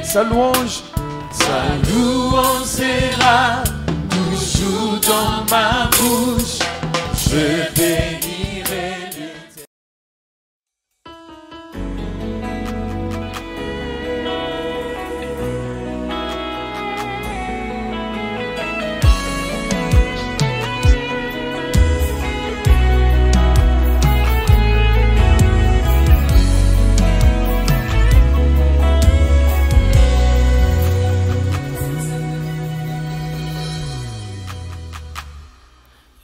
sa louange sera toujours dans ma bouche. Je bénirai l'Éternel.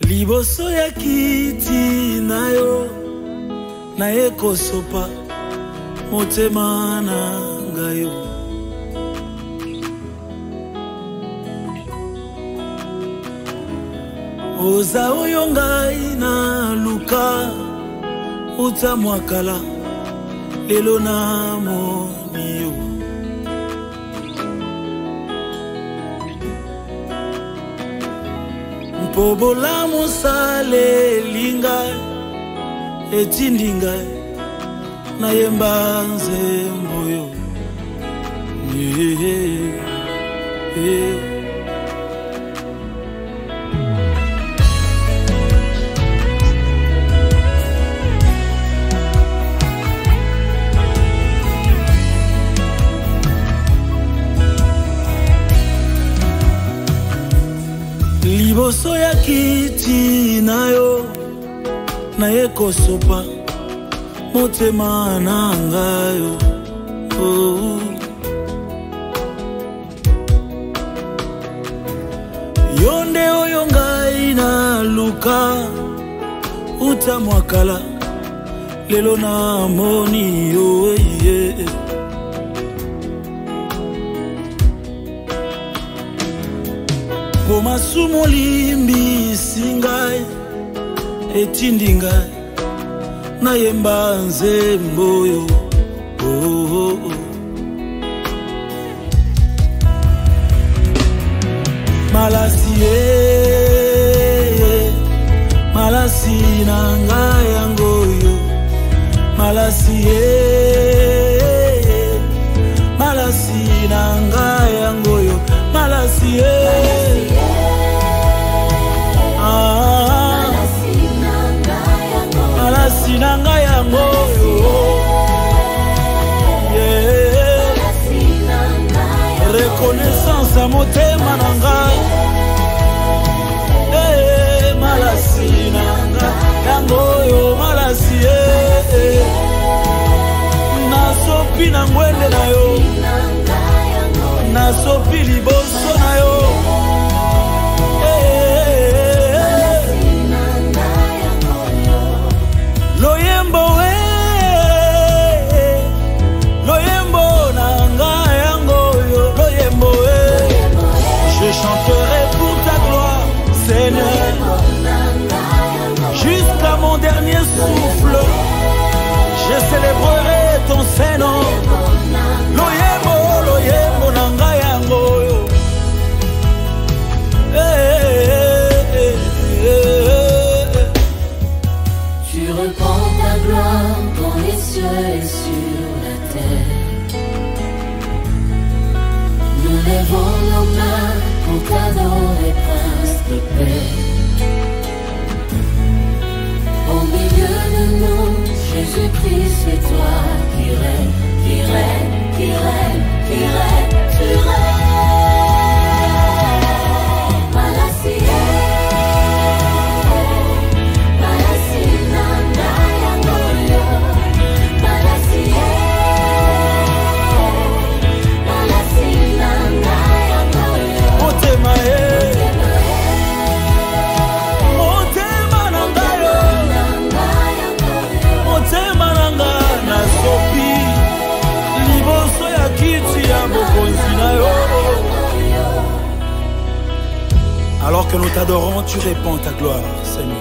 Liboso ya kiti na yo na ekosopa motema na ngai oza oyo ngai na luka uta mwakala lelo na moni yo Pobola mosale linga etindinga na yemba nzembo yo Liboso ya kiti na yo na ekosopa motema na ngai yo yonde oyo ngai na luka uta mwakala lelo na moni yo Po masumo limbisi ngai etindi ngai na yemba nzembo yo malasi na ngai yango yo malasi na ngai yango yo malasi Sinanga yango reconnaissance à motema nanga malasi nanga yango yo malasi nasopi na ngwende na yo nasopi liboso na yo Je chanterai pour ta gloire, Seigneur, jusqu'à mon dernier souffle. Je célébrerai ton Saint-Nom. Loyembo, loyembo, nanga yango yo. Tu répands ta gloire dans les cieux et sur la terre. Nous lèvons nos mains pour t'adorer, Prince de paix. Au milieu de nous, Jésus-Christ, c'est toi qui règne, qui règne, qui règne, qui règne, tu règnes. Alors que nous t'adorons, tu répands ta gloire, Seigneur.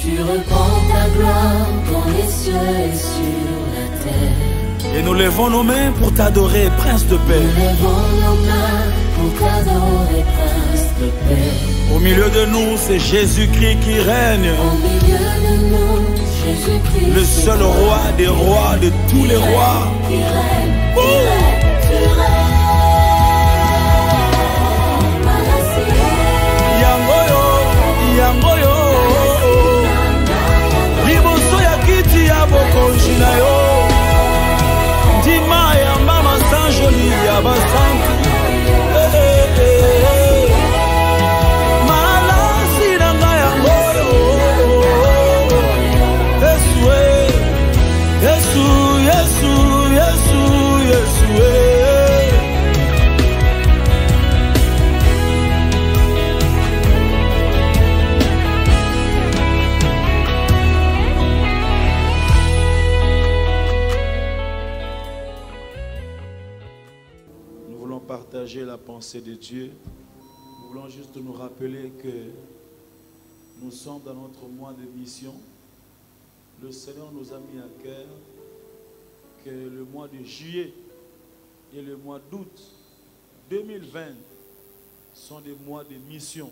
Tu répands ta gloire dans les cieux et sur la terre. Et nous levons nos mains pour t'adorer, Prince de paix. Nous levons nos mains pour t'adorer, Prince de paix. Au milieu de nous, c'est Jésus-Christ qui règne. Au milieu de nous, Jésus-Christ, le seul roi des rois, de tous les rois. qui règne, qui règne, qui règne. Yangoyo, liboso ya kiti ya bokonzi na yo, ndima ya mama sanjoli ya basantu. Malasi na ngai yangoyo, Yesu, Yesu, Yesu, Yesu, Yesu. Partager la pensée de Dieu. Nous voulons juste nous rappeler que nous sommes dans notre mois de mission. Le Seigneur nous a mis à cœur que le mois de juillet et le mois d'août 2020 sont des mois de mission.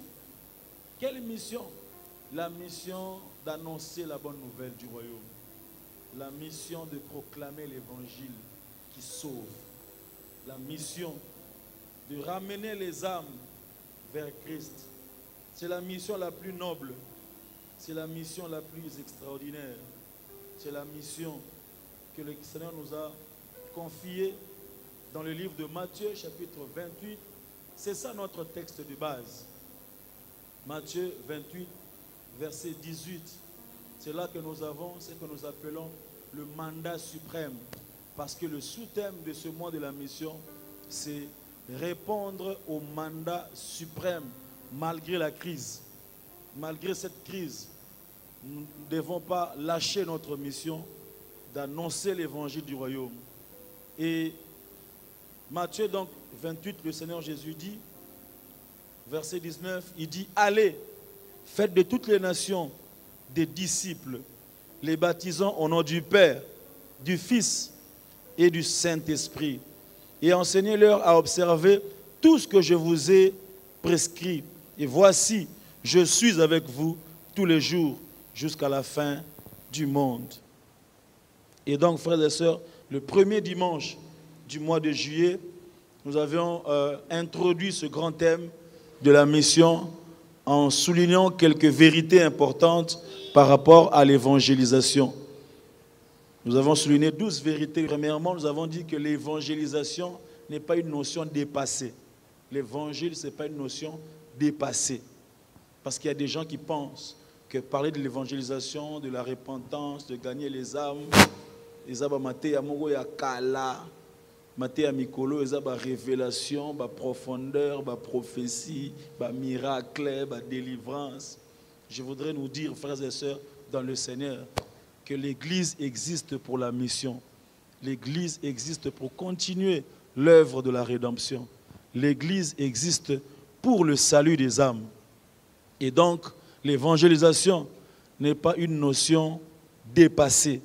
Quelle mission? La mission d'annoncer la bonne nouvelle du royaume. La mission de proclamer l'évangile qui sauve. La mission de ramener les âmes vers Christ. C'est la mission la plus noble. C'est la mission la plus extraordinaire. C'est la mission que le Seigneur nous a confiée dans le livre de Matthieu, chapitre 28. C'est ça notre texte de base. Matthieu 28, verset 18. C'est là que nous avons ce que nous appelons le mandat suprême. Parce que le sous-thème de ce mois de la mission, c'est répondre au mandat suprême malgré la crise. Malgré cette crise, nous ne devons pas lâcher notre mission d'annoncer l'évangile du royaume. Et Matthieu donc 28, le Seigneur Jésus dit, verset 19, il dit « Allez, faites de toutes les nations des disciples, les baptisant au nom du Père, du Fils et du Saint-Esprit. Et enseignez-leur à observer tout ce que je vous ai prescrit. Et voici, je suis avec vous tous les jours jusqu'à la fin du monde. » Et donc, frères et sœurs, le premier dimanche du mois de juillet, nous avions introduit ce grand thème de la mission en soulignant quelques vérités importantes par rapport à l'évangélisation. Nous avons souligné 12 vérités. Premièrement, nous avons dit que l'évangélisation n'est pas une notion dépassée. L'évangile, ce n'est pas une notion dépassée. Parce qu'il y a des gens qui pensent que parler de l'évangélisation, de la repentance, de gagner les âmes, les âmes maté amogo ya kala, maté amikolo, les âmes révélation, profondeur, prophétie, miracle, délivrance. Je voudrais nous dire, frères et sœurs, dans le Seigneur, que l'Église existe pour la mission. L'Église existe pour continuer l'œuvre de la rédemption. L'Église existe pour le salut des âmes. Et donc, l'évangélisation n'est pas une notion dépassée.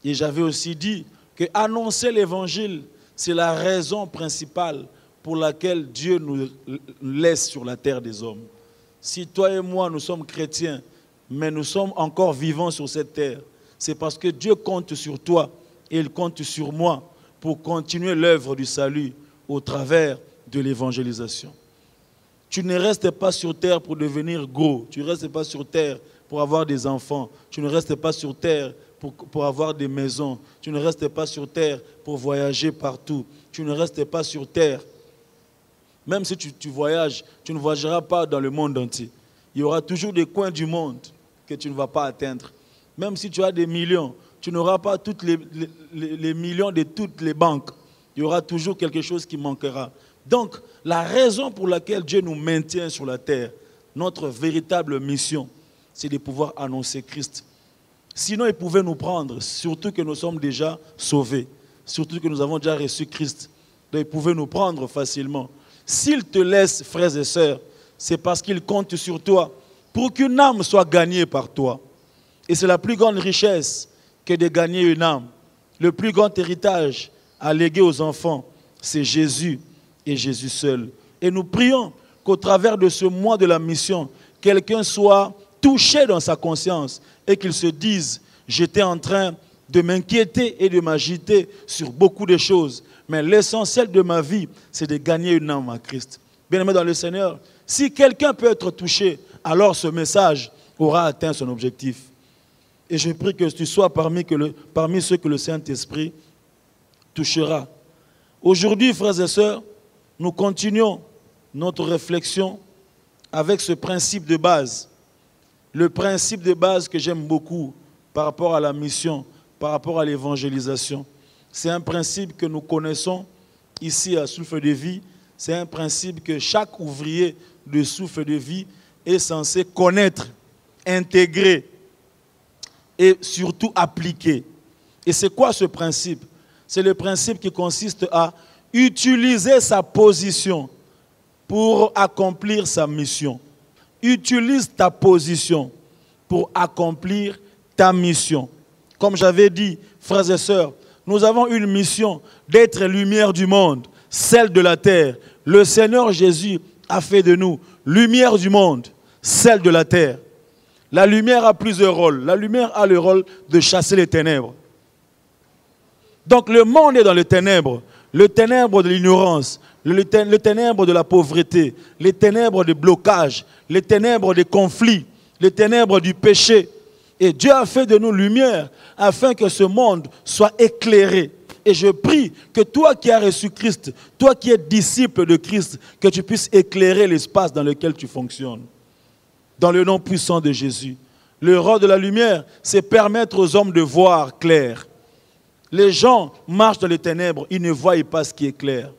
Et j'avais aussi dit que annoncer l'évangile, c'est la raison principale pour laquelle Dieu nous laisse sur la terre des hommes. Si toi et moi, nous sommes chrétiens, mais nous sommes encore vivants sur cette terre, c'est parce que Dieu compte sur toi et il compte sur moi pour continuer l'œuvre du salut au travers de l'évangélisation. Tu ne restes pas sur terre pour devenir gros, tu ne restes pas sur terre pour avoir des enfants, tu ne restes pas sur terre pour avoir des maisons, tu ne restes pas sur terre pour voyager partout, tu ne restes pas sur terre. Même si tu voyages, tu ne voyageras pas dans le monde entier. Il y aura toujours des coins du monde que tu ne vas pas atteindre. Même si tu as des millions, tu n'auras pas tous les millions de toutes les banques. Il y aura toujours quelque chose qui manquera. Donc, la raison pour laquelle Dieu nous maintient sur la terre, notre véritable mission, c'est de pouvoir annoncer Christ. Sinon, il pouvait nous prendre, surtout que nous sommes déjà sauvés, surtout que nous avons déjà reçu Christ. Donc, il pouvait nous prendre facilement. S'il te laisse, frères et sœurs, c'est parce qu'il compte sur toi pour qu'une âme soit gagnée par toi. Et c'est la plus grande richesse que de gagner une âme. Le plus grand héritage à léguer aux enfants, c'est Jésus et Jésus seul. Et nous prions qu'au travers de ce mois de la mission, quelqu'un soit touché dans sa conscience et qu'il se dise, j'étais en train de m'inquiéter et de m'agiter sur beaucoup de choses, mais l'essentiel de ma vie, c'est de gagner une âme à Christ. Bien-aimé dans le Seigneur, si quelqu'un peut être touché, alors ce message aura atteint son objectif. Et je prie que tu sois parmi ceux que le Saint-Esprit touchera. Aujourd'hui, frères et sœurs, nous continuons notre réflexion avec ce principe de base. Le principe de base que j'aime beaucoup par rapport à la mission, par rapport à l'évangélisation. C'est un principe que nous connaissons ici à Souffle de Vie. C'est un principe que chaque ouvrier de Souffle de Vie est censé connaître, intégrer et surtout appliquer. Et c'est quoi ce principe? C'est le principe qui consiste à utiliser sa position pour accomplir sa mission. Utilise ta position pour accomplir ta mission. Comme j'avais dit, frères et sœurs, nous avons une mission d'être lumière du monde, celle de la terre. Le Seigneur Jésus a fait de nous lumière du monde, celle de la terre. La lumière a plusieurs rôles. La lumière a le rôle de chasser les ténèbres. Donc le monde est dans les ténèbres. Le ténèbre de l'ignorance, le ténèbre de la pauvreté, les ténèbres de blocage, les ténèbres des conflits, les ténèbres du péché. Et Dieu a fait de nous lumière afin que ce monde soit éclairé. Et je prie que toi qui as reçu Christ, toi qui es disciple de Christ, que tu puisses éclairer l'espace dans lequel tu fonctionnes. Dans le nom puissant de Jésus. Le rôle de la lumière, c'est permettre aux hommes de voir clair. Les gens marchent dans les ténèbres, ils ne voient pas ce qui est clair.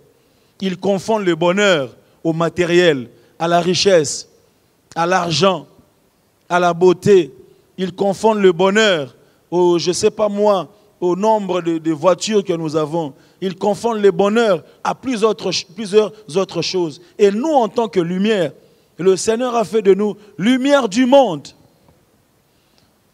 Ils confondent le bonheur au matériel, à la richesse, à l'argent, à la beauté. Ils confondent le bonheur au, je ne sais pas moi, au nombre de voitures que nous avons. Ils confondent le bonheur à plusieurs autres choses. Et nous, en tant que lumière, le Seigneur a fait de nous lumière du monde.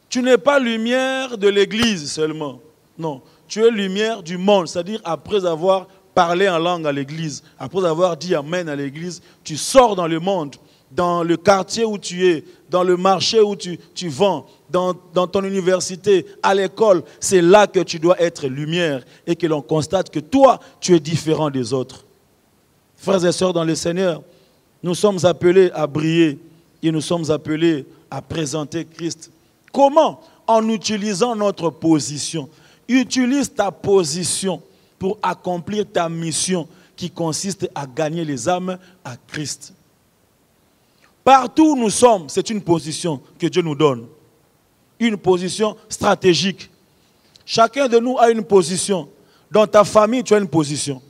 Tu n'es pas lumière de l'église seulement. Non, tu es lumière du monde. C'est-à-dire, après avoir parlé en langue à l'église, après avoir dit amen à l'église, tu sors dans le monde, dans le quartier où tu es, dans le marché où tu vends, dans ton université, à l'école. C'est là que tu dois être lumière et que l'on constate que toi, tu es différent des autres. Frères et sœurs dans le Seigneur, nous sommes appelés à briller et nous sommes appelés à présenter Christ. Comment? En utilisant notre position. Utilise ta position pour accomplir ta mission qui consiste à gagner les âmes à Christ. Partout où nous sommes, c'est une position que Dieu nous donne. Une position stratégique. Chacun de nous a une position. Dans ta famille, tu as une position.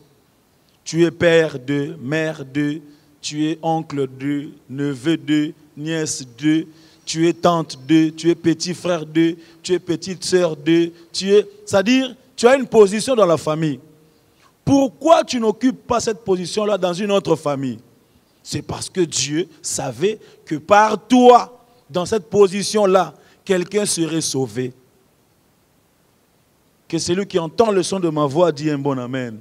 Tu es père de, mère de, tu es oncle de, neveu de, nièce de, tu es tante de, tu es petit frère de, tu es petite sœur de, c'est-à-dire, tu as une position dans la famille. Pourquoi tu n'occupes pas cette position-là dans une autre famille? C'est parce que Dieu savait que par toi, dans cette position-là, quelqu'un serait sauvé. Que celui qui entend le son de ma voix dit un bon amen.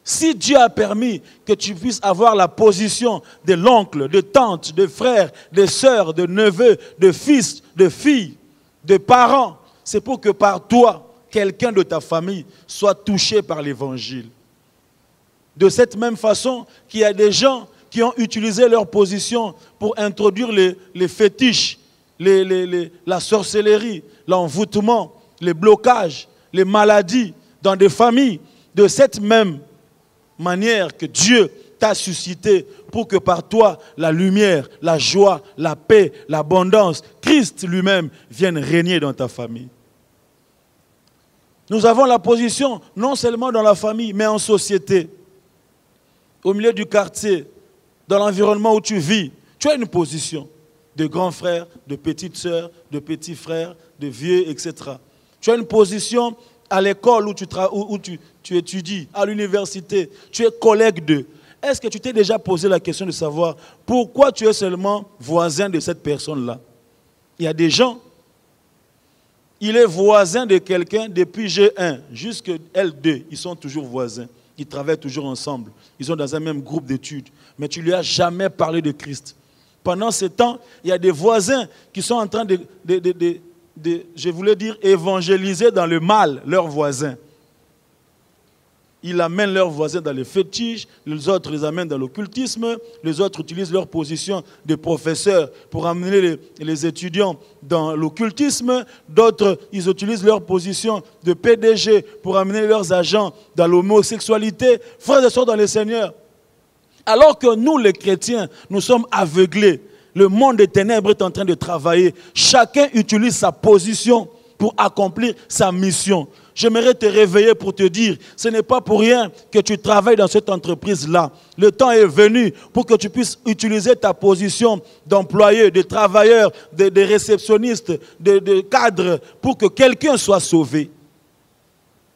Si Dieu a permis que tu puisses avoir la position de l'oncle, de tante, de frère, de sœur, de neveu, de fils, de fille, de parents, c'est pour que par toi, quelqu'un de ta famille soit touché par l'évangile. De cette même façon qu'il y a des gens qui ont utilisé leur position pour introduire les fétiches, la sorcellerie, l'envoûtement, les blocages, les maladies dans des familles. De cette même manière que Dieu t'a suscité pour que par toi, la lumière, la joie, la paix, l'abondance, Christ lui-même vienne régner dans ta famille. Nous avons la position non seulement dans la famille, mais en société. Au milieu du quartier, dans l'environnement où tu vis, tu as une position de grand frère, de petite sœur, de petit frère, de vieux, etc. Tu as une position à l'école où tu étudies, à l'université, tu es collègue d'eux. Est-ce que tu t'es déjà posé la question de savoir pourquoi tu es seulement voisin de cette personne-là? Il y a des gens, il est voisin de quelqu'un depuis G1 jusqu'à L2, ils sont toujours voisins. Ils travaillent toujours ensemble. Ils sont dans un même groupe d'études. Mais tu ne lui as jamais parlé de Christ. Pendant ce temps, il y a des voisins qui sont en train de je voulais dire, évangéliser dans le mal leurs voisins. Ils amènent leurs voisins dans les fétiches, les autres les amènent dans l'occultisme, les autres utilisent leur position de professeur pour amener les étudiants dans l'occultisme, d'autres ils utilisent leur position de PDG pour amener leurs agents dans l'homosexualité. Frères et sœurs dans le Seigneur, alors que nous les chrétiens, nous sommes aveuglés, le monde des ténèbres est en train de travailler, chacun utilise sa position pour accomplir sa mission. J'aimerais te réveiller pour te dire, ce n'est pas pour rien que tu travailles dans cette entreprise-là. Le temps est venu pour que tu puisses utiliser ta position d'employé, de travailleur, de réceptionniste, de cadre, pour que quelqu'un soit sauvé.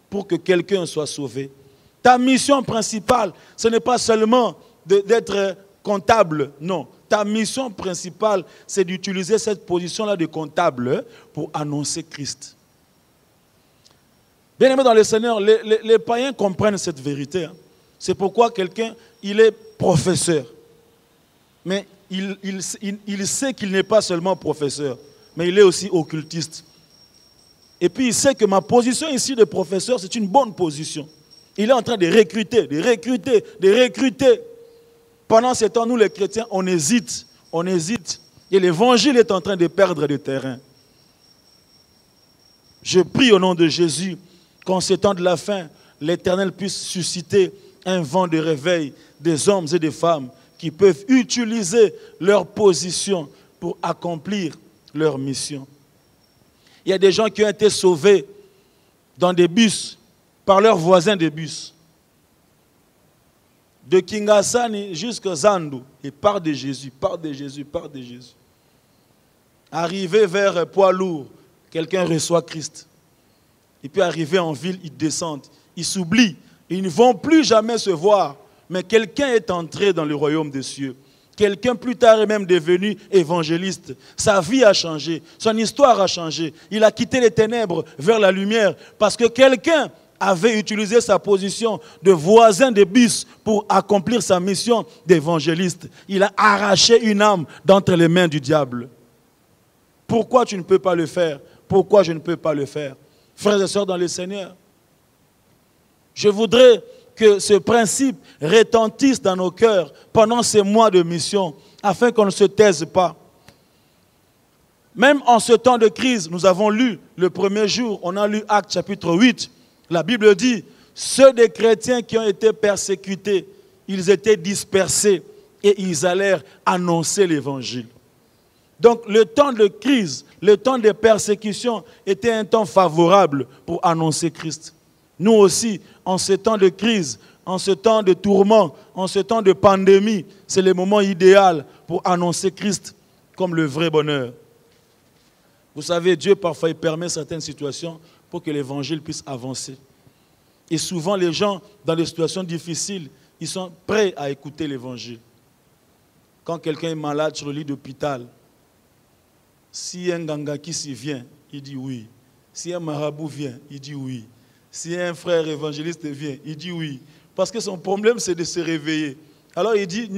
Pour que quelqu'un soit sauvé. Ta mission principale, ce n'est pas seulement d'être comptable, non. Ta mission principale, c'est d'utiliser cette position-là de comptable pour annoncer Christ. Bien-aimés dans le Seigneur, les païens comprennent cette vérité. C'est pourquoi quelqu'un, il est professeur. Mais il sait qu'il n'est pas seulement professeur, mais il est aussi occultiste. Et puis il sait que ma position ici de professeur, c'est une bonne position. Il est en train de recruter, de recruter, de recruter. Pendant ce temps, nous les chrétiens, on hésite. Et l'évangile est en train de perdre du terrain. Je prie au nom de Jésus qu'en ces temps de la fin, l'Éternel puisse susciter un vent de réveil des hommes et des femmes qui peuvent utiliser leur position pour accomplir leur mission. Il y a des gens qui ont été sauvés dans des bus par leurs voisins de bus. De Kingasani jusqu'à Zandu, et part de Jésus, part de Jésus, part de Jésus. Arrivé vers Poids-Lourd, quelqu'un reçoit Christ. Et puis arrivé en ville, ils descendent, ils s'oublient, ils ne vont plus jamais se voir. Mais quelqu'un est entré dans le royaume des cieux. Quelqu'un plus tard est même devenu évangéliste. Sa vie a changé, son histoire a changé. Il a quitté les ténèbres vers la lumière parce que quelqu'un avait utilisé sa position de voisin de bus pour accomplir sa mission d'évangéliste. Il a arraché une âme d'entre les mains du diable. Pourquoi tu ne peux pas le faire? Pourquoi je ne peux pas le faire? Frères et sœurs dans le Seigneur, je voudrais que ce principe retentisse dans nos cœurs pendant ces mois de mission, afin qu'on ne se taise pas. Même en ce temps de crise, nous avons lu le premier jour, on a lu Actes chapitre 8, la Bible dit, ceux des chrétiens qui ont été persécutés, ils étaient dispersés et ils allèrent annoncer l'évangile. Donc le temps de crise, le temps de persécution était un temps favorable pour annoncer Christ. Nous aussi, en ce temps de crise, en ce temps de tourment, en ce temps de pandémie, c'est le moment idéal pour annoncer Christ comme le vrai bonheur. Vous savez, Dieu parfois il permet certaines situations pour que l'évangile puisse avancer. Et souvent les gens, dans des situations difficiles, ils sont prêts à écouter l'évangile. Quand quelqu'un est malade sur le lit d'hôpital, si un ganga qui s'y vient, il dit oui. Si un marabout vient, il dit oui. Si un frère évangéliste vient, il dit oui. Parce que son problème, c'est de se réveiller. Alors il dit,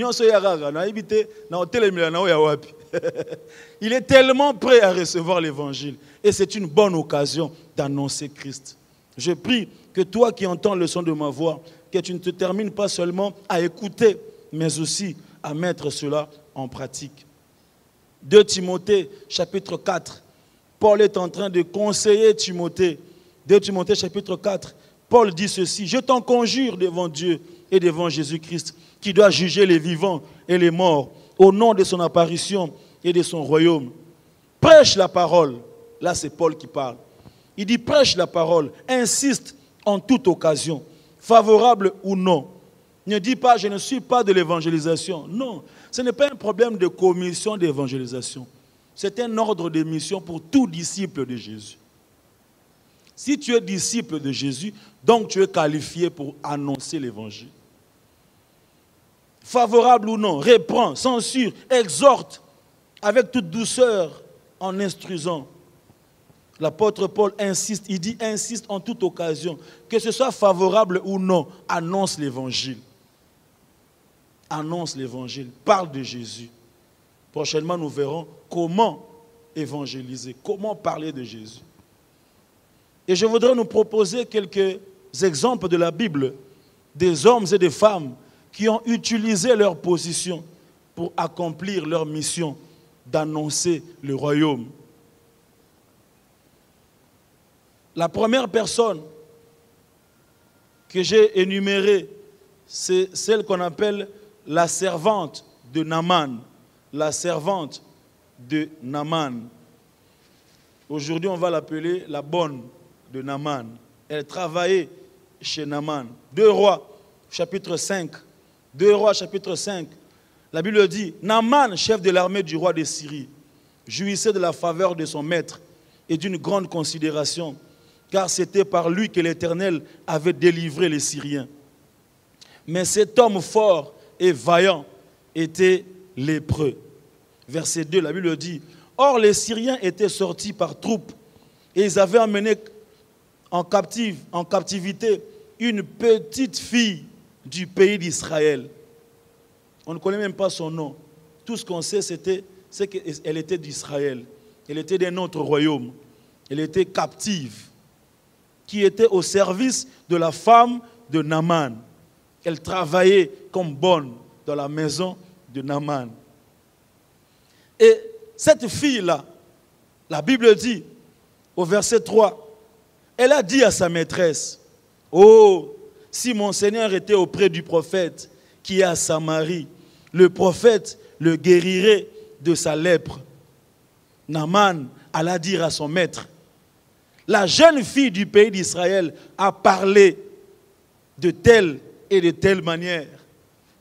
il est tellement prêt à recevoir l'évangile. Et c'est une bonne occasion d'annoncer Christ. Je prie que toi qui entends le son de ma voix, que tu ne te termines pas seulement à écouter, mais aussi à mettre cela en pratique. 2 Timothée, chapitre 4. Paul est en train de conseiller Timothée. 2 Timothée, chapitre 4. Paul dit ceci, « Je t'en conjure devant Dieu et devant Jésus-Christ, qui doit juger les vivants et les morts, au nom de son apparition et de son royaume. Prêche la parole. » Là, c'est Paul qui parle. Il dit, prêche la parole, insiste en toute occasion, favorable ou non. Ne dis pas, je ne suis pas de l'évangélisation. Non, ce n'est pas un problème de commission d'évangélisation. C'est un ordre de mission pour tout disciple de Jésus. Si tu es disciple de Jésus, donc tu es qualifié pour annoncer l'évangile. Favorable ou non, reprends, censure, exhorte avec toute douceur en instruisant. L'apôtre Paul insiste, il dit insiste en toute occasion, que ce soit favorable ou non, annonce l'évangile. Annonce l'évangile, parle de Jésus. Prochainement, nous verrons comment évangéliser, comment parler de Jésus. Et je voudrais nous proposer quelques exemples de la Bible, des hommes et des femmes qui ont utilisé leur position pour accomplir leur mission d'annoncer le royaume. La première personne que j'ai énumérée, c'est celle qu'on appelle la servante de Naaman. La servante de Naaman. Aujourd'hui, on va l'appeler la bonne de Naaman. Elle travaillait chez Naaman. 2 Rois, chapitre 5. 2 Rois, chapitre 5. La Bible dit, Naaman, chef de l'armée du roi de Syrie, jouissait de la faveur de son maître et d'une grande considération, car c'était par lui que l'Éternel avait délivré les Syriens. Mais cet homme fort et vaillant était lépreux. Verset 2, la Bible dit, or les Syriens étaient sortis par troupes et ils avaient emmené en captivité une petite fille du pays d'Israël. On ne connaît même pas son nom. Tout ce qu'on sait, c'est qu'elle était d'Israël. Elle était d'un autre royaume. Elle était captive, qui était au service de la femme de Naaman. Elle travaillait comme bonne dans la maison de Naaman. Et cette fille-là, la Bible dit, au verset 3, elle a dit à sa maîtresse, « Oh, si mon Seigneur était auprès du prophète qui est à Samarie, le prophète le guérirait de sa lèpre. » Naaman alla dire à son maître, « La jeune fille du pays d'Israël a parlé de telle et de telle manière. »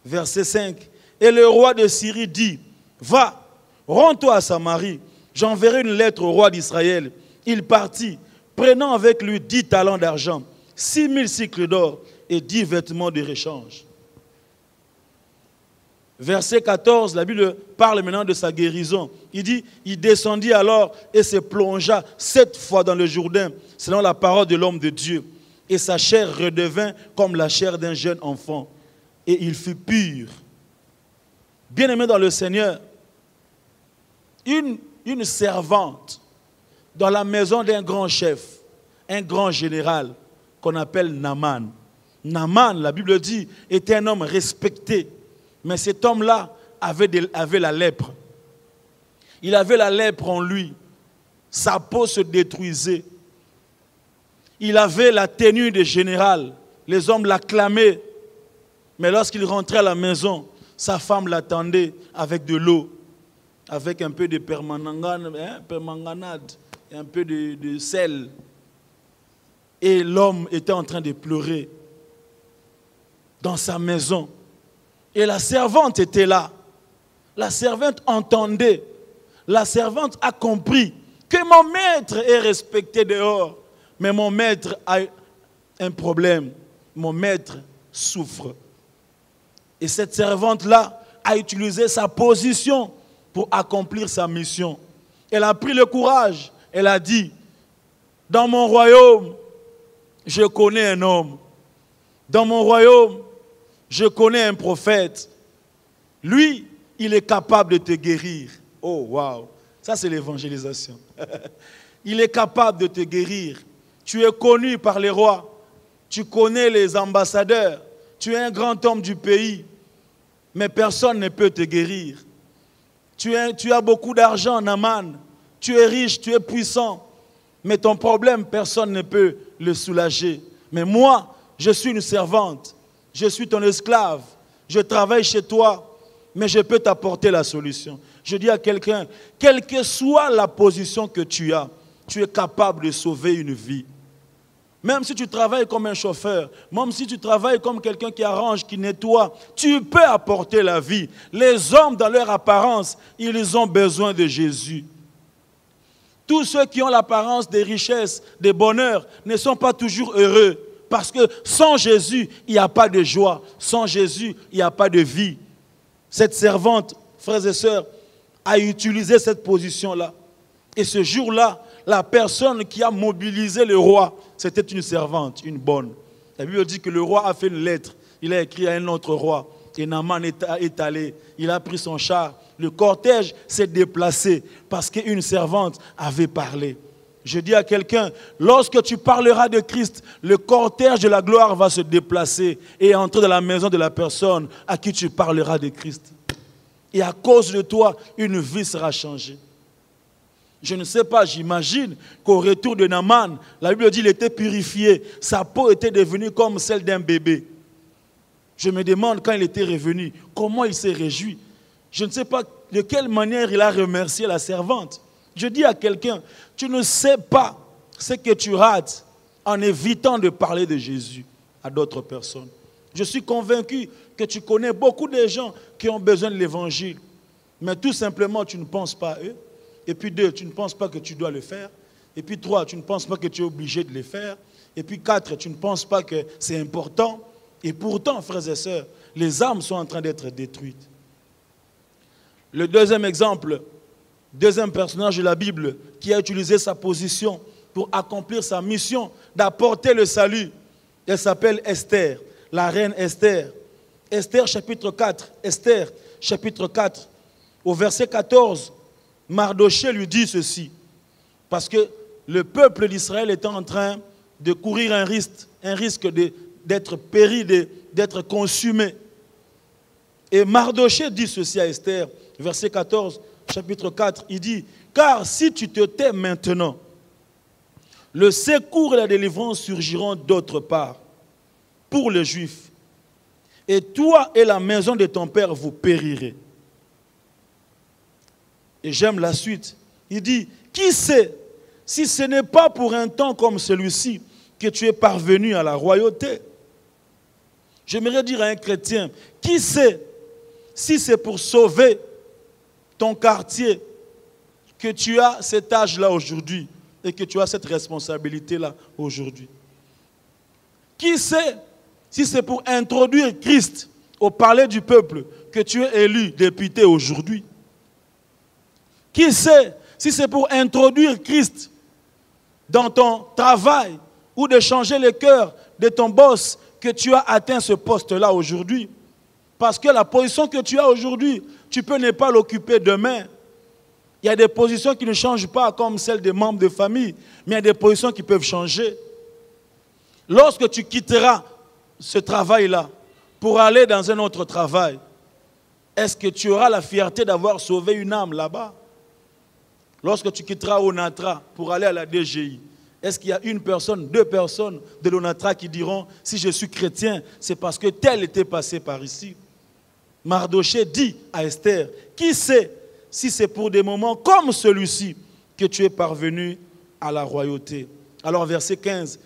Verset 5, « Et le roi de Syrie dit, « Va, rends-toi à Samarie, j'enverrai une lettre au roi d'Israël. » Il partit, prenant avec lui 10 talents d'argent, 6000 cycles d'or et 10 vêtements de réchange. Verset 14, la Bible parle maintenant de sa guérison. Il dit, il descendit alors et se plongea 7 fois dans le Jourdain, selon la parole de l'homme de Dieu. Et sa chair redevint comme la chair d'un jeune enfant. Et il fut pur. Bien-aimé dans le Seigneur, une servante dans la maison d'un grand chef, un grand général qu'on appelle Naaman. Naaman, la Bible dit, était un homme respecté. Mais cet homme-là avait la lèpre. Il avait la lèpre en lui. Sa peau se détruisait. Il avait la tenue de général. Les hommes l'acclamaient. Mais lorsqu'il rentrait à la maison, sa femme l'attendait avec de l'eau, avec un peu de permanganate, un peu de sel. Et l'homme était en train de pleurer dans sa maison. Et la servante était là. La servante entendait. La servante a compris que mon maître est respecté dehors. Mais mon maître a un problème. Mon maître souffre. Et cette servante-là a utilisé sa position pour accomplir sa mission. Elle a pris le courage. Elle a dit, dans mon royaume, je connais un homme. Dans mon royaume, je connais un prophète. Lui, il est capable de te guérir. Oh, waouh. Ça, c'est l'évangélisation. Il est capable de te guérir. Tu es connu par les rois. Tu connais les ambassadeurs. Tu es un grand homme du pays. Mais personne ne peut te guérir. Tu as beaucoup d'argent, Naaman. Tu es riche, tu es puissant. Mais ton problème, personne ne peut le soulager. Mais moi, je suis une servante. Je suis ton esclave. Je travaille chez toi. Mais je peux t'apporter la solution. Je dis à quelqu'un, quelle que soit la position que tu as, tu es capable de sauver une vie. Même si tu travailles comme un chauffeur, même si tu travailles comme quelqu'un qui arrange, qui nettoie, tu peux apporter la vie. Les hommes, dans leur apparence, ils ont besoin de Jésus. Tous ceux qui ont l'apparence des richesses, des bonheurs, ne sont pas toujours heureux. Parce que sans Jésus, il n'y a pas de joie. Sans Jésus, il n'y a pas de vie. Cette servante, frères et sœurs, a utilisé cette position-là. Et ce jour-là, la personne qui a mobilisé le roi, c'était une servante, une bonne. La Bible dit que le roi a fait une lettre. Il a écrit à un autre roi. Et Naaman est allé. Il a pris son char. Le cortège s'est déplacé parce qu'une servante avait parlé. Je dis à quelqu'un, lorsque tu parleras de Christ, le cortège de la gloire va se déplacer et entrer dans la maison de la personne à qui tu parleras de Christ. Et à cause de toi, une vie sera changée. Je ne sais pas, j'imagine qu'au retour de Naaman, la Bible dit qu'il était purifié. Sa peau était devenue comme celle d'un bébé. Je me demande quand il était revenu, comment il s'est réjoui. Je ne sais pas de quelle manière il a remercié la servante. Je dis à quelqu'un, tu ne sais pas ce que tu rates en évitant de parler de Jésus à d'autres personnes. Je suis convaincu que tu connais beaucoup de gens qui ont besoin de l'évangile, mais tout simplement tu ne penses pas à eux. Et puis 2, tu ne penses pas que tu dois le faire. Et puis 3, tu ne penses pas que tu es obligé de le faire. Et puis 4, tu ne penses pas que c'est important. Et pourtant, frères et sœurs, les âmes sont en train d'être détruites. Le deuxième exemple, deuxième personnage de la Bible qui a utilisé sa position pour accomplir sa mission d'apporter le salut, elle s'appelle Esther, la reine Esther. Esther chapitre 4, Esther chapitre 4, au verset 14, Mardoché lui dit ceci, parce que le peuple d'Israël était en train de courir un risque d'être péri, d'être consumé. Et Mardoché dit ceci à Esther, verset 14, chapitre 4, il dit, « Car si tu te tais maintenant, le secours et la délivrance surgiront d'autre part pour les Juifs, et toi et la maison de ton père vous périrez. » Et j'aime la suite. Il dit, « Qui sait si ce n'est pas pour un temps comme celui-ci que tu es parvenu à la royauté ?» J'aimerais dire à un chrétien, qui sait si c'est pour sauver ton quartier que tu as cet âge-là aujourd'hui et que tu as cette responsabilité-là aujourd'hui? Qui sait si c'est pour introduire Christ au palais du peuple que tu es élu député aujourd'hui? Qui sait si c'est pour introduire Christ dans ton travail ou de changer le cœur de ton boss que tu as atteint ce poste-là aujourd'hui? Parce que la position que tu as aujourd'hui, tu peux ne pas l'occuper demain. Il y a des positions qui ne changent pas comme celles des membres de famille, mais il y a des positions qui peuvent changer. Lorsque tu quitteras ce travail-là pour aller dans un autre travail, est-ce que tu auras la fierté d'avoir sauvé une âme là-bas? Lorsque tu quitteras Onatra pour aller à la DGI, est-ce qu'il y a une personne, 2 personnes de l'Onatra qui diront « Si je suis chrétien, c'est parce que tel était passé par ici ». Mardoché dit à Esther, qui sait si c'est pour des moments comme celui-ci que tu es parvenu à la royauté. Alors verset 15,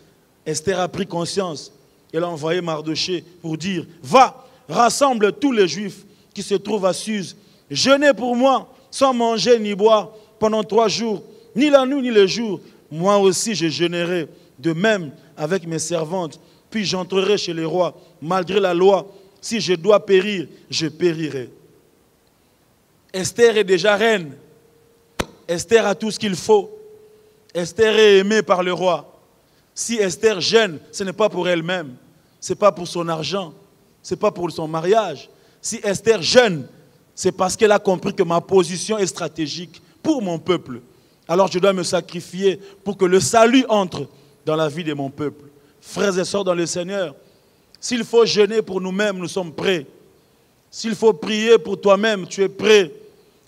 Esther a pris conscience. Elle a envoyé Mardoché pour dire, va, rassemble tous les Juifs qui se trouvent à Suse. Jeûnez pour moi, sans manger ni boire pendant 3 jours, ni la nuit ni le jour. Moi aussi je jeûnerai, de même avec mes servantes. Puis j'entrerai chez les rois, malgré la loi. Si je dois périr, je périrai. Esther est déjà reine. Esther a tout ce qu'il faut. Esther est aimée par le roi. Si Esther jeûne, ce n'est pas pour elle-même. Ce n'est pas pour son argent. Ce n'est pas pour son mariage. Si Esther jeûne, c'est parce qu'elle a compris que ma position est stratégique pour mon peuple. Alors je dois me sacrifier pour que le salut entre dans la vie de mon peuple. Frères et sœurs dans le Seigneur, s'il faut jeûner pour nous-mêmes, nous sommes prêts. S'il faut prier pour toi-même, tu es prêt.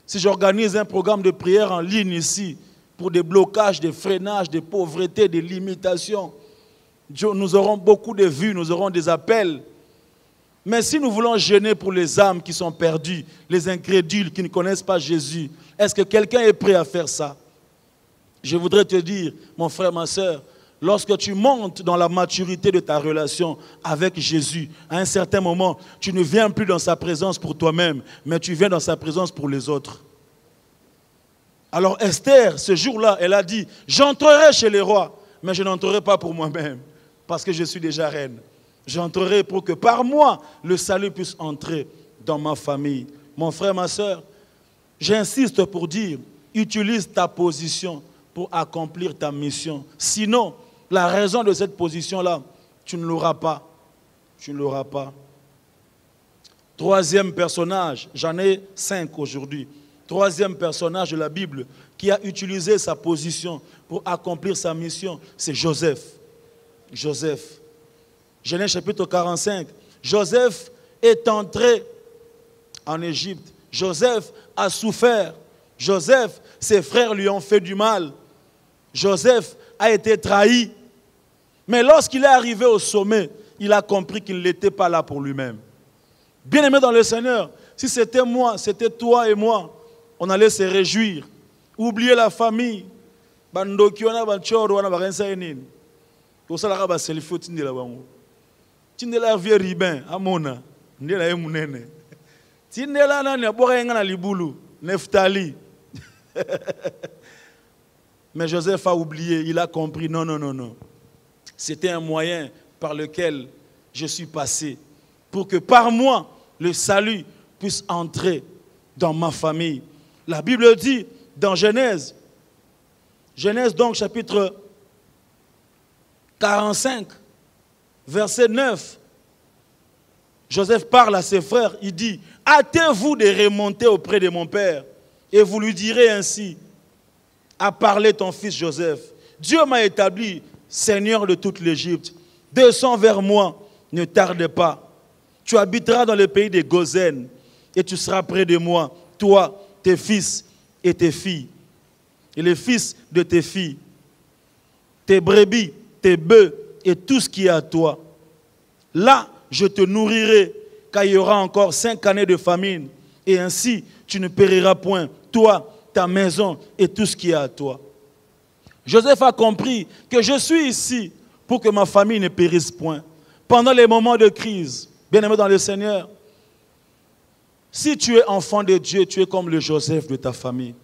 Si j'organise un programme de prière en ligne ici, pour des blocages, des freinages, des pauvretés, des limitations, nous aurons beaucoup de vues, nous aurons des appels. Mais si nous voulons jeûner pour les âmes qui sont perdues, les incrédules qui ne connaissent pas Jésus, est-ce que quelqu'un est prêt à faire ça? Je voudrais te dire, mon frère, ma soeur, lorsque tu montes dans la maturité de ta relation avec Jésus, à un certain moment, tu ne viens plus dans sa présence pour toi-même, mais tu viens dans sa présence pour les autres. Alors Esther, ce jour-là, elle a dit, j'entrerai chez les rois, mais je n'entrerai pas pour moi-même, parce que je suis déjà reine. J'entrerai pour que par moi, le salut puisse entrer dans ma famille. Mon frère, ma soeur, j'insiste pour dire, utilise ta position pour accomplir ta mission. Sinon, la raison de cette position-là, tu ne l'auras pas. Tu ne l'auras pas. Troisième personnage, j'en ai 5 aujourd'hui. Troisième personnage de la Bible qui a utilisé sa position pour accomplir sa mission, c'est Joseph. Joseph. Genèse chapitre 45. Joseph est entré en Égypte. Joseph a souffert. Joseph, ses frères lui ont fait du mal. Joseph a été trahi. Mais lorsqu'il est arrivé au sommet, il a compris qu'il n'était pas là pour lui-même. Bien-aimé dans le Seigneur, si c'était moi, c'était toi et moi, on allait se réjouir. Oublier la famille. Bandokiona banchoro wana barensa enini. Osala ba selfie tindela bango. Tindela vie riben amona. Ndela ye munene. Tindela nani aborenga na libulu, Neftali. Mais Joseph a oublié, il a compris, non, non, non, non. C'était un moyen par lequel je suis passé pour que par moi, le salut puisse entrer dans ma famille. La Bible dit dans Genèse, Genèse donc chapitre 45, verset 9, Joseph parle à ses frères, il dit, hâtez-vous de remonter auprès de mon père et vous lui direz ainsi, a parlé ton fils Joseph, Dieu m'a établi Seigneur de toute l'Égypte, descends vers moi, ne tarde pas. Tu habiteras dans le pays de Gozen et tu seras près de moi, toi, tes fils et tes filles, et les fils de tes filles, tes brebis, tes bœufs et tout ce qui est à toi. Là, je te nourrirai, car il y aura encore 5 années de famine, et ainsi tu ne périras point, toi, ta maison et tout ce qui est à toi. Joseph a compris que je suis ici pour que ma famille ne périsse point. Pendant les moments de crise, bien-aimé dans le Seigneur, si tu es enfant de Dieu, tu es comme le Joseph de ta famille.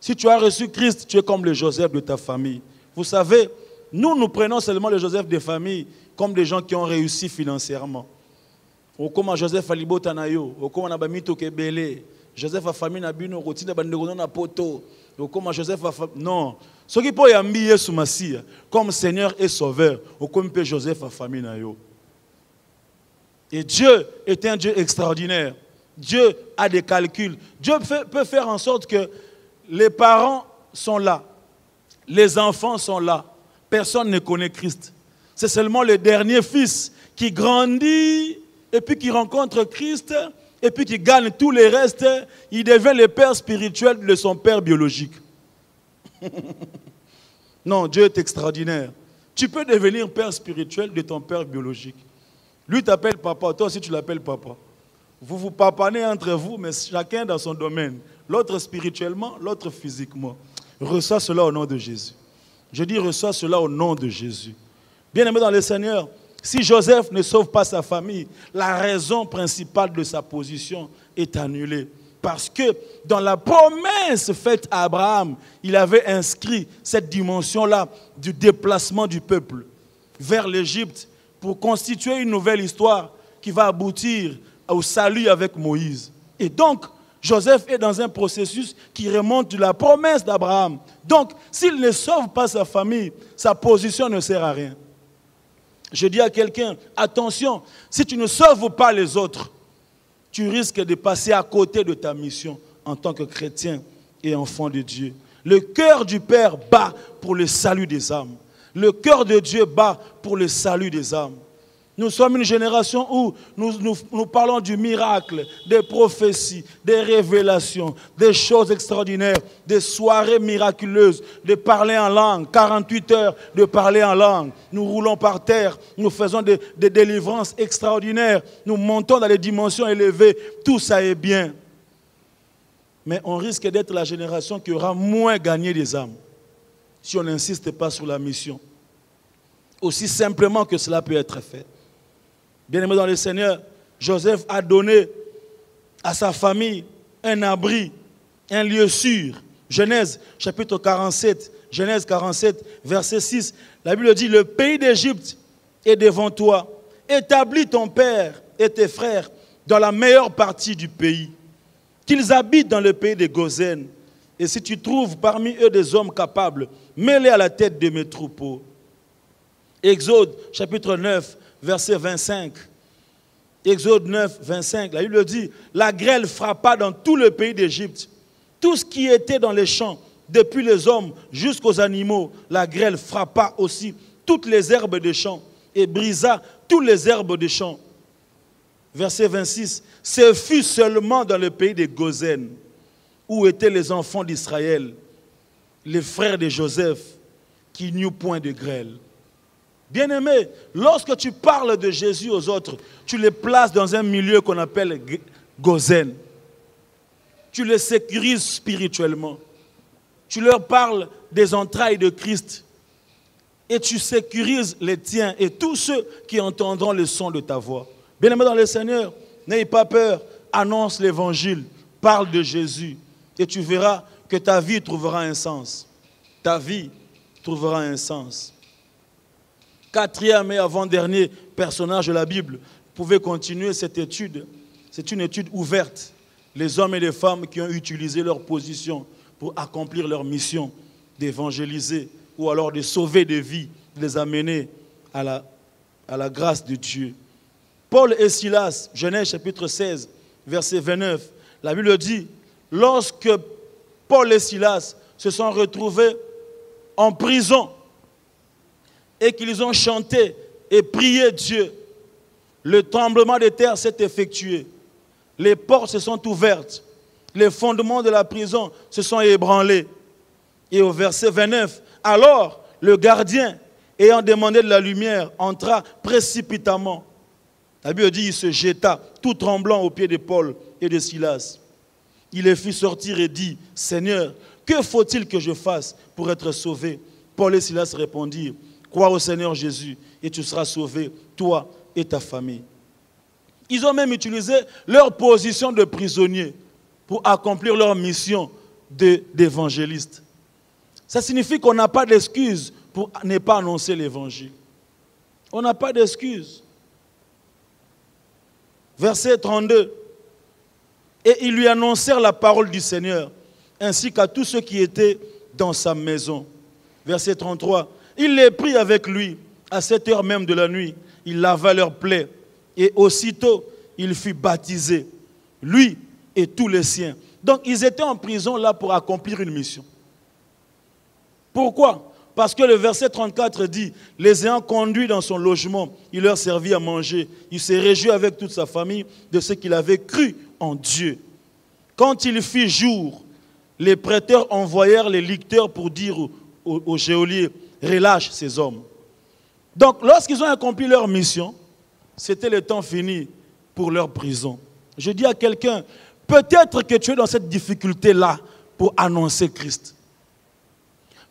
Si tu as reçu Christ, tu es comme le Joseph de ta famille. Vous savez, nous prenons seulement le Joseph des familles comme des gens qui ont réussi financièrement. Ou comme Joseph Alibo Tanayo, ou comme Nabamito Kebele, Joseph a famille Nabino, Rotina Bandegono na poto, ou comme Joseph a famille. Non. Ce qui peut y amener sous Massia, comme Seigneur et Sauveur, ou comme Joseph a famille Nayo. Et Dieu est un Dieu extraordinaire. Dieu a des calculs. Dieu peut faire en sorte que les parents sont là, les enfants sont là. Personne ne connaît Christ. C'est seulement le dernier fils qui grandit et puis qui rencontre Christ et puis qui gagne tout le reste. Il devient le père spirituel de son père biologique. Non, Dieu est extraordinaire. Tu peux devenir père spirituel de ton père biologique. Lui t'appelle papa, toi aussi tu l'appelles papa. Vous vous papanez entre vous, mais chacun dans son domaine. L'autre spirituellement, l'autre physiquement. Reçois cela au nom de Jésus. Je dis reçois cela au nom de Jésus. Bien-aimé dans le Seigneur, si Joseph ne sauve pas sa famille, la raison principale de sa position est annulée. Parce que dans la promesse faite à Abraham, il avait inscrit cette dimension-là du déplacement du peuple vers l'Égypte pour constituer une nouvelle histoire qui va aboutir au salut avec Moïse. Et donc, Joseph est dans un processus qui remonte de la promesse d'Abraham. Donc, s'il ne sauve pas sa famille, sa position ne sert à rien. Je dis à quelqu'un, attention, si tu ne sauves pas les autres, tu risques de passer à côté de ta mission en tant que chrétien et enfant de Dieu. Le cœur du Père bat pour le salut des âmes. Le cœur de Dieu bat pour le salut des âmes. Nous sommes une génération où nous parlons du miracle, des prophéties, des révélations, des choses extraordinaires, des soirées miraculeuses, de parler en langue, 48 heures de parler en langue. Nous roulons par terre, nous faisons des délivrances extraordinaires, nous montons dans les dimensions élevées, tout ça est bien. Mais on risque d'être la génération qui aura moins gagné des âmes si on n'insiste pas sur la mission. Aussi simplement que cela peut être fait. Bien-aimé dans le Seigneur, Joseph a donné à sa famille un abri, un lieu sûr. Genèse chapitre 47, Genèse 47, verset 6. La Bible dit, le pays d'Égypte est devant toi. Établis ton père et tes frères dans la meilleure partie du pays. Qu'ils habitent dans le pays de Gozen. Et si tu trouves parmi eux des hommes capables, mets-les à la tête de mes troupeaux. Exode chapitre 9, verset 25. Exode 9, 25, la Bible dit, la grêle frappa dans tout le pays d'Égypte. Tout ce qui était dans les champs, depuis les hommes jusqu'aux animaux, la grêle frappa aussi toutes les herbes des champs et brisa toutes les herbes des champs. Verset 26, ce fut seulement dans le pays de Gozen, où étaient les enfants d'Israël, les frères de Joseph, qui n'y eut point de grêle. Bien-aimé, lorsque tu parles de Jésus aux autres, tu les places dans un milieu qu'on appelle Gozen. Tu les sécurises spirituellement. Tu leur parles des entrailles de Christ. Et tu sécurises les tiens et tous ceux qui entendront le son de ta voix. Bien-aimé dans le Seigneur, n'ayez pas peur, annonce l'évangile, parle de Jésus. Et tu verras que ta vie trouvera un sens. Ta vie trouvera un sens. Quatrième et avant-dernier personnage de la Bible. Vous pouvez continuer cette étude. C'est une étude ouverte. Les hommes et les femmes qui ont utilisé leur position pour accomplir leur mission d'évangéliser ou alors de sauver des vies, de les amener à la grâce de Dieu. Paul et Silas, Genèse chapitre 16, verset 29, la Bible dit, lorsque Paul et Silas se sont retrouvés en prison et qu'ils ont chanté et prié Dieu, le tremblement de terre s'est effectué. Les portes se sont ouvertes. Les fondements de la prison se sont ébranlés. Et au verset 29, alors le gardien, ayant demandé de la lumière, entra précipitamment. La Bible dit, il se jeta, tout tremblant aux pieds de Paul et de Silas. Il les fit sortir et dit, Seigneur, que faut-il que je fasse pour être sauvé? Paul et Silas répondirent, crois au Seigneur Jésus et tu seras sauvé, toi et ta famille. Ils ont même utilisé leur position de prisonniers pour accomplir leur mission d'évangéliste. Ça signifie qu'on n'a pas d'excuse pour ne pas annoncer l'évangile. On n'a pas d'excuse. Verset 32. Et ils lui annoncèrent la parole du Seigneur, ainsi qu'à tous ceux qui étaient dans sa maison. Verset 33. Il les prit avec lui à 7 heures même de la nuit. Il lava leurs plaies. Et aussitôt, il fut baptisé, lui et tous les siens. Donc, ils étaient en prison là pour accomplir une mission. Pourquoi? Parce que le verset 34 dit, les ayant conduits dans son logement, il leur servit à manger. Il s'est réjoui avec toute sa famille de ce qu'il avait cru en Dieu. Quand il fit jour, les prêteurs envoyèrent les licteurs pour dire au geôlier, relâche ces hommes. Donc, lorsqu'ils ont accompli leur mission, c'était le temps fini pour leur prison. Je dis à quelqu'un, peut-être que tu es dans cette difficulté-là pour annoncer Christ.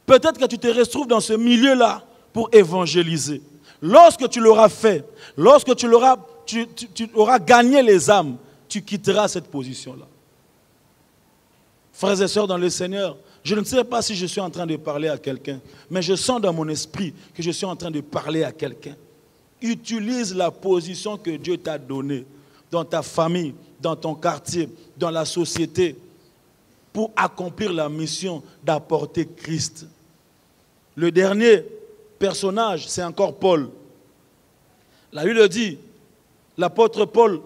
Peut-être que tu te retrouves dans ce milieu-là pour évangéliser. Lorsque tu l'auras fait, lorsque tu auras gagné les âmes, tu quitteras cette position-là. Frères et sœurs dans le Seigneur, je ne sais pas si je suis en train de parler à quelqu'un, mais je sens dans mon esprit que je suis en train de parler à quelqu'un. Utilise la position que Dieu t'a donnée dans ta famille, dans ton quartier, dans la société, pour accomplir la mission d'apporter Christ. Le dernier personnage, c'est encore Paul. La Bible dit, l'apôtre Paul,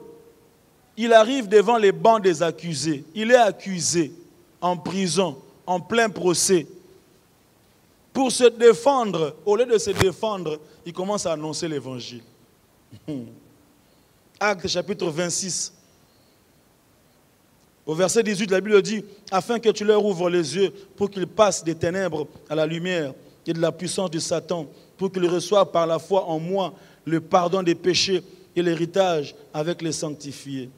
il arrive devant les bancs des accusés. Il est accusé, en prison, en plein procès. Pour se défendre, au lieu de se défendre, il commence à annoncer l'évangile. Actes chapitre 26. Au verset 18, la Bible dit, afin que tu leur ouvres les yeux pour qu'ils passent des ténèbres à la lumière et de la puissance de Satan, pour qu'ils reçoivent par la foi en moi le pardon des péchés et l'héritage avec les sanctifiés.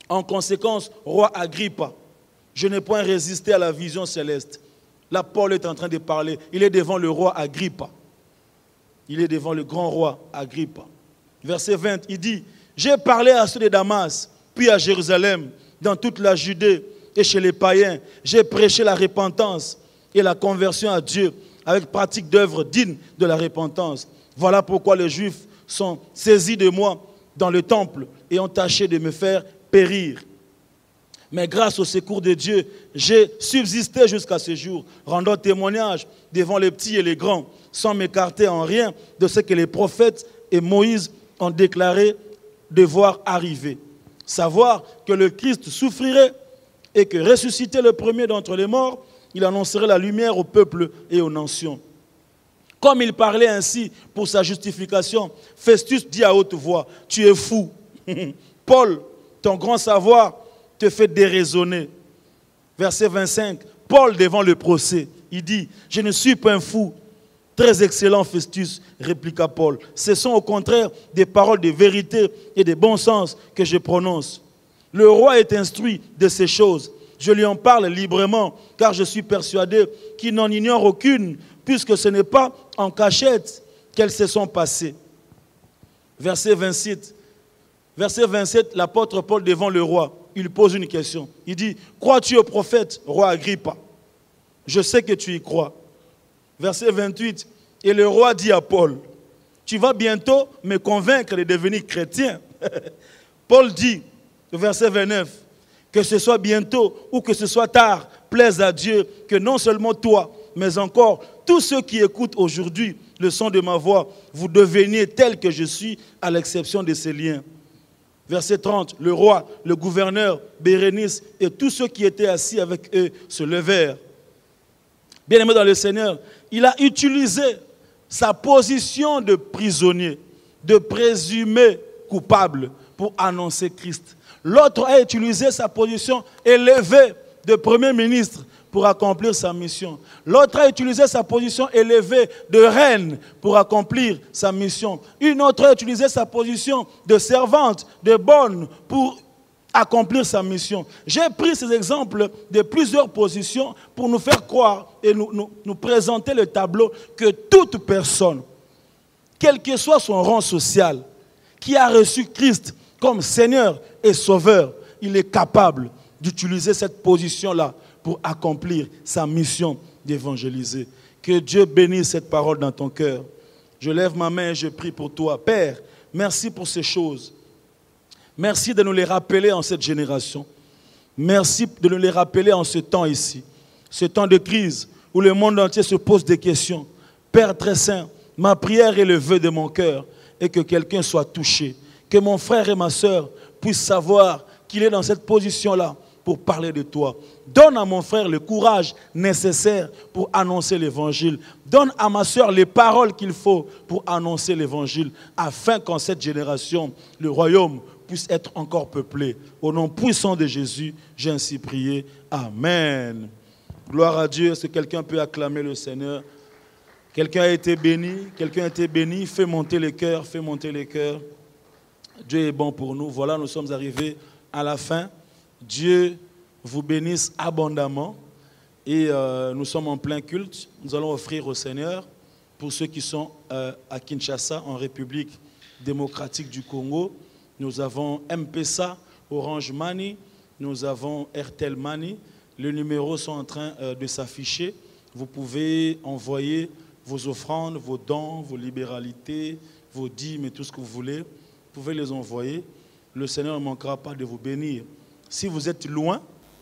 En conséquence, roi Agrippa, je n'ai point résisté à la vision céleste. Là, Paul est en train de parler. Il est devant le roi Agrippa. Il est devant le grand roi Agrippa. Verset 20, il dit, j'ai parlé à ceux de Damas, puis à Jérusalem, dans toute la Judée et chez les païens. J'ai prêché la repentance et la conversion à Dieu avec pratique d'œuvres dignes de la repentance. Voilà pourquoi les Juifs sont saisis de moi dans le temple et ont tâché de me faire périr. Mais grâce au secours de Dieu, j'ai subsisté jusqu'à ce jour, rendant témoignage devant les petits et les grands, sans m'écarter en rien de ce que les prophètes et Moïse ont déclaré devoir arriver. Savoir que le Christ souffrirait et que ressuscité le premier d'entre les morts, il annoncerait la lumière au peuple et aux nations. Comme il parlait ainsi pour sa justification, Festus dit à haute voix, « Tu es fou. Paul, ton grand savoir te fait déraisonner. » Verset 25, Paul devant le procès, il dit, « Je ne suis pas un fou. » Très excellent, Festus, répliqua Paul. Ce sont au contraire des paroles de vérité et de bon sens que je prononce. Le roi est instruit de ces choses. Je lui en parle librement, car je suis persuadé qu'il n'en ignore aucune, puisque ce n'est pas en cachette qu'elles se sont passées. Verset 27, l'apôtre Paul devant le roi, il pose une question. Il dit, « Crois-tu au prophète, roi Agrippa? Je sais que tu y crois. » Verset 28, et le roi dit à Paul, « Tu vas bientôt me convaincre de devenir chrétien. » Paul dit, verset 29, « Que ce soit bientôt ou que ce soit tard, plaise à Dieu que non seulement toi, mais encore tous ceux qui écoutent aujourd'hui le son de ma voix, vous deveniez tel que je suis, à l'exception de ces liens. » Verset 30, le roi, le gouverneur, Bérénice et tous ceux qui étaient assis avec eux se levèrent. Bien-aimé dans le Seigneur, il a utilisé sa position de prisonnier, de présumé coupable pour annoncer Christ. L'autre a utilisé sa position élevée de premier ministre pour accomplir sa mission. L'autre a utilisé sa position élevée de reine pour accomplir sa mission. Une autre a utilisé sa position de servante, de bonne pour accomplir sa mission. J'ai pris ces exemples de plusieurs positions pour nous faire croire et nous présenter le tableau que toute personne, quel que soit son rang social, qui a reçu Christ comme Seigneur et Sauveur, il est capable d'utiliser cette position-là pour accomplir sa mission d'évangéliser. Que Dieu bénisse cette parole dans ton cœur. Je lève ma main et je prie pour toi. Père, merci pour ces choses. Merci de nous les rappeler en cette génération. Merci de nous les rappeler en ce temps ici. Ce temps de crise où le monde entier se pose des questions. Père très saint, ma prière est le vœu de mon cœur et que quelqu'un soit touché. Que mon frère et ma soeur puissent savoir qu'il est dans cette position-là pour parler de toi. Donne à mon frère le courage nécessaire pour annoncer l'évangile. Donne à ma soeur les paroles qu'il faut pour annoncer l'évangile, afin qu'en cette génération, le royaume puisse être encore peuplé. Au nom puissant de Jésus, j'ai ainsi prié. Amen. Gloire à Dieu. Est-ce que quelqu'un peut acclamer le Seigneur? Quelqu'un a été béni? Quelqu'un a été béni? Fais monter les cœurs, fais monter les cœurs. Dieu est bon pour nous. Voilà, nous sommes arrivés à la fin. Dieu vous bénisse abondamment. Et nous sommes en plein culte. Nous allons offrir au Seigneur, pour ceux qui sont à Kinshasa, en République démocratique du Congo. Nous avons M-Pesa, Orange Money, nous avons Airtel Money. Les numéros sont en train de s'afficher. Vous pouvez envoyer vos offrandes, vos dons, vos libéralités, vos dîmes et tout ce que vous voulez. Vous pouvez les envoyer. Le Seigneur ne manquera pas de vous bénir. Si vous êtes loin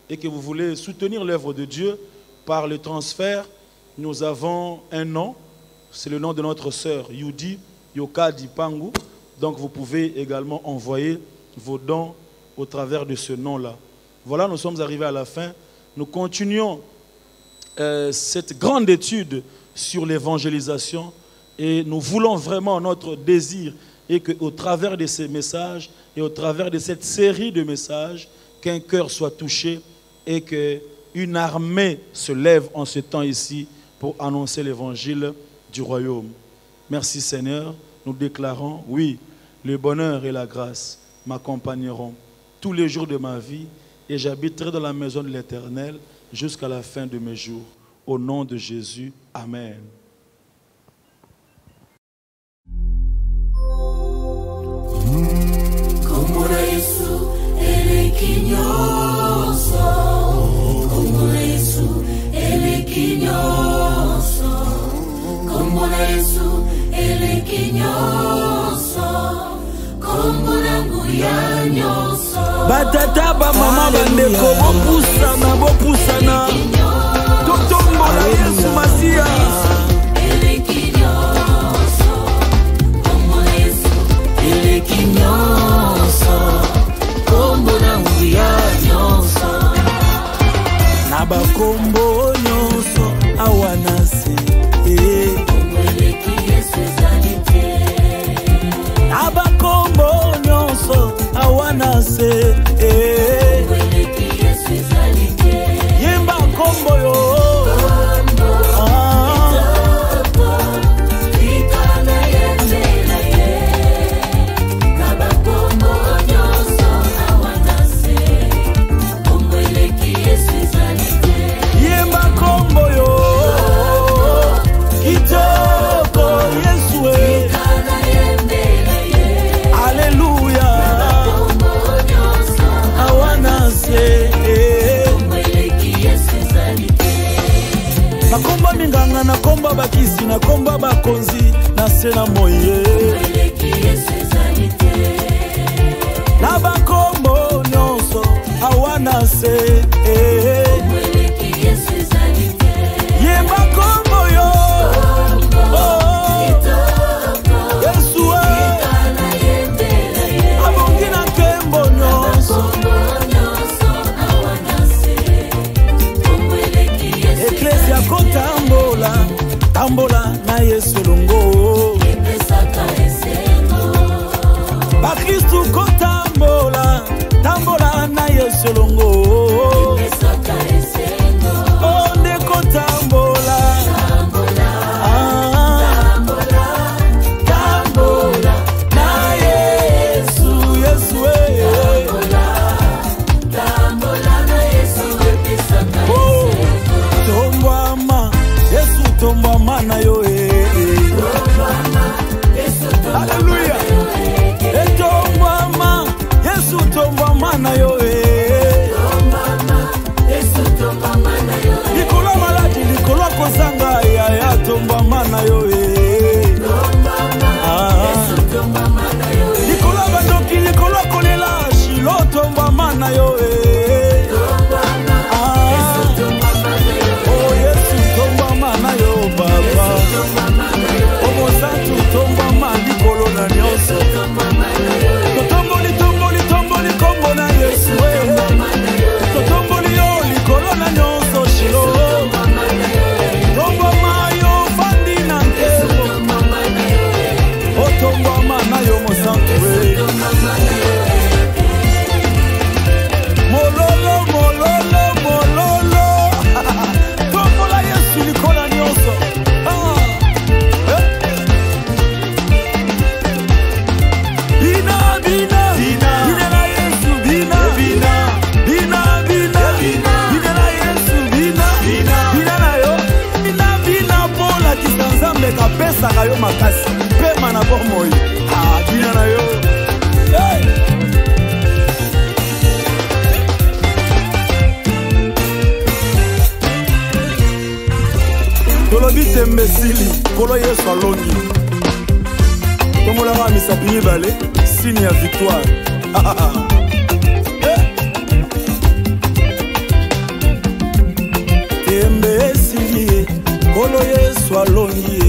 et que vous voulez soutenir l'œuvre de Dieu par le transfert, nous avons un nom. C'est le nom de notre sœur, Yudi Yoka Dipangu. Donc vous pouvez également envoyer vos dons au travers de ce nom-là. Voilà, nous sommes arrivés à la fin. Nous continuons cette grande étude sur l'évangélisation et nous voulons vraiment notre désir et qu'au travers de ces messages et au travers de cette série de messages, qu'un cœur soit touché et qu'une armée se lève en ce temps ici pour annoncer l'évangile du royaume. Merci Seigneur. Nous déclarons, oui, le bonheur et la grâce m'accompagneront tous les jours de ma vie et j'habiterai dans la maison de l'Éternel jusqu'à la fin de mes jours. Au nom de Jésus, Amen. Batata ba mama bandeko bopusana totombola Yesu Masia Elekinyoso na bakombo nyonso awana se na bakombo nyonso awana se yemba kombo yo nakomba minganga nakomba bakisi nakomba bakonzi na se na moye na bakombo nyonso awana se ye bakombo yo Yesu abongi na nkembo nyonso Eklesia kotambola tambola na Yesu longo Bakristu kotambola tambola na Yesu longo Onde kotambola tambola na Yesu Yesu Tombwama Yesu tombwama na yo Hallelujah Tombwama Yesu tombwama na yo Likolo maladi likolo kozanga ya tombwama na yo Likolo bandoki likolo kolela shilo tombwama na yo kapesa yo makasi pema na bomoi bina na yo tolobi tembesili kolo Yesu alongi tomolaka misapi mibale signe ya victoire tembesili kolo Yesu alongi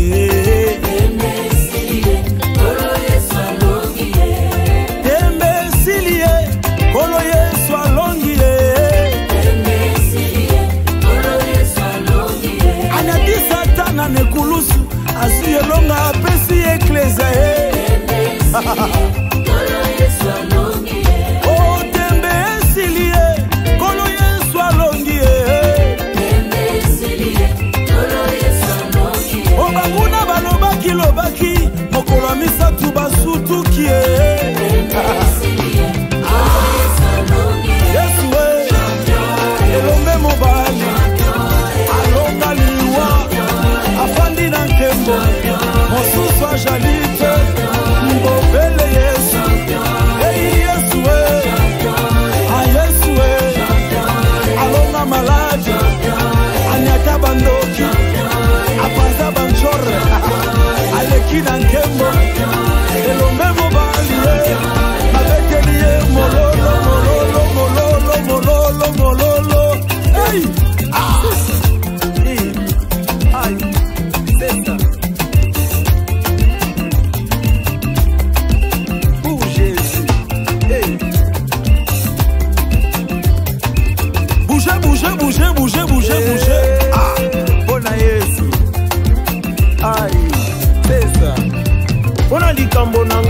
nekulusu asiyelonga apesi eklesia o tembe esilie kolo Yesu alongi o banguna balobaki lobaki mokolo misatu basutuki Yesu elombe mobali alonga liwa afandi na nkembo mosusu ajalite mbobele Yesu Yesu Yesu alonga maladi anyaka bandoki apanza banchore aleki na nkembo elombe mobali abekelie mololo mololo mololo mololo mololo hey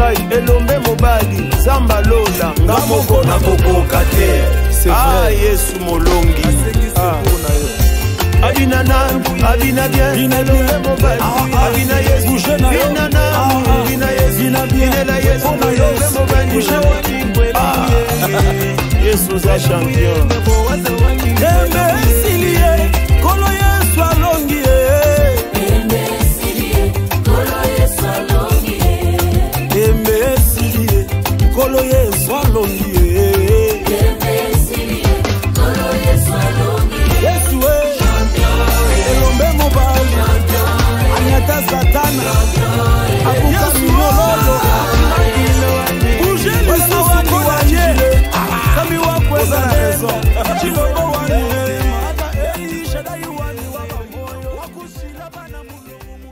ngai elombe mobali zamba lola ngamoko na kokoka te. Ah Yesu molongi Abina nan, abina bien, elombe mobali Abina Yesu, bina nan, bina Yesu, bina la Yesu, elombe mobali Yesu za champion Embe silie, kolo Yesu alongi Embe silie, kolo Yesu alongi Embe silie, kolo Yesu alongi Embe silie, kolo Yesu alongi Yesu elombe mobali anyata satana abuka minololo bouge lisusu kolanjile sami wakweza na raison chilombo wani shadai wani wabamboyo wakusila bana mulomo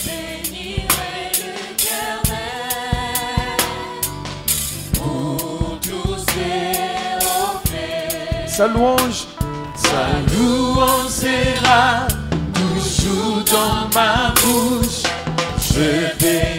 bénirai l'Éternel pour tous ses offres. Sa louange sera toujours dans ma bouche. Je bénirai